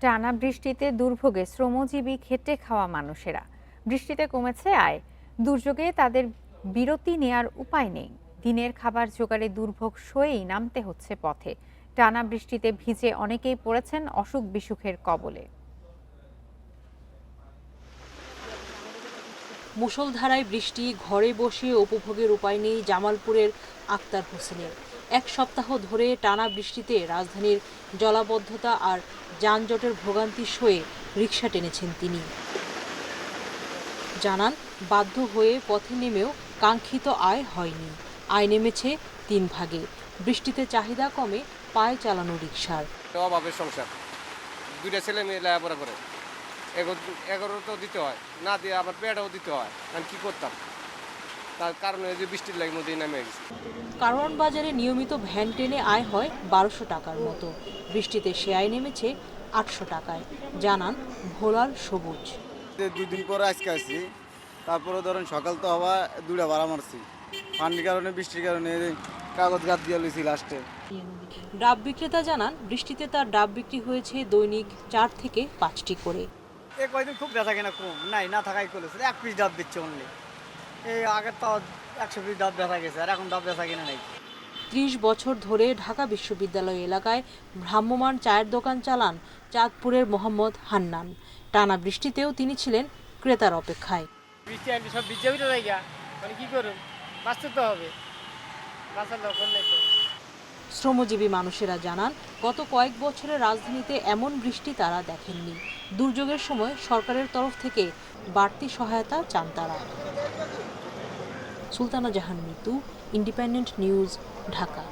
টানা বৃষ্টিতে দুর্ভোগে শ্রমজীবী খেটে খাওয়া মানুষেরা। বৃষ্টিতে কমেছে আয়, দুর্যোগে তাদের বিরতি নেয়ার উপায় নেই। দিনের খাবার জোগাড়ে দুর্ভোগ সয়েই নামতে হচ্ছে পথে। টানা বৃষ্টিতে ভিজে অনেকেই পড়েছেন অসুখ বিসুখের কবলে। মুষলধারায় বৃষ্টি, ঘরে বসে উপভোগের উপায় নেই জামালপুরের আক্তার হোসেনের। এক সপ্তাহ ধরে টানা বৃষ্টিতে রাজধানীর জলাবদ্ধতা আর যানজটের ভোগান্তি সয়ে রিকশা টেনেছেন তিনি। জানান, বাধ্য হয়ে পথে নেমেও কাঙ্ক্ষিত আয় হয়নি। আয় নেমেছে 3 ভাগে। বৃষ্টিতে চাহিদা কমে পায়ে চালানো রিকশার। অভাবের সংসার, 2টা ছেলে মেয়ে লেখাপড়া করে, এগারো তো দিতে হয়, না দিয়ে আবার পেটাও দিতে হয়। আমি কি করতাম? তার কারণে যে বৃষ্টির লাগে নদী নেমে গেছে। কারওয়ান বাজারে নিয়মিত ভ্যান টেনে আয় হয় 1200 টাকার মতো। বৃষ্টিতে সে আয় নেমেছে 800 টাকায়, জানান ভোলার সবুজ। 2 দিন পরে আজকে আসছি, তারপরে ধরেন সকাল তো হওয়া 2টা ভাড়া মারছি। পানির কারণে, বৃষ্টির কারণে কাগজ গাছ দিয়ে লইছি লাস্টে। ডাব বিক্রেতা জানান, বৃষ্টিতে তার ডাব বিক্রি হয়েছে দৈনিক 4 থেকে 5টি করে। এই কয়দিন খুব বেচা কেনা কম, নাই না থাকাই করেছে, 1 পিস ডাব দিচ্ছে অনলি। এই আগে তো 100 পিস ডাব বেচা গেছে, আর এখন ডাব বেচা কিনা নেই। 30 বছর ধরে ঢাকা বিশ্ববিদ্যালয় এলাকায় ভ্রাম্যমাণ চায়ের দোকান চালান চাঁদপুরের মোহাম্মদ হান্নান। টানা বৃষ্টিতেও তিনি ছিলেন ক্রেতার অপেক্ষায়। বৃষ্টি আনলে সব ভিজে ভিজে জায়গা, মানে কি করুন, বাঁচতে তো হবে, বাঁচার দরকার নেই তো। শ্রমজীবী মানুষেরা জানান, গত কয়েক বছরে রাজধানীতে এমন বৃষ্টি তারা দেখেননি। দুর্যোগের সময় সরকারের তরফ থেকে বাড়তি সহায়তা চান তারা। সুলতানা জাহান মিতু, ইন্ডিপেন্ডেন্ট নিউজ, ঢাকা।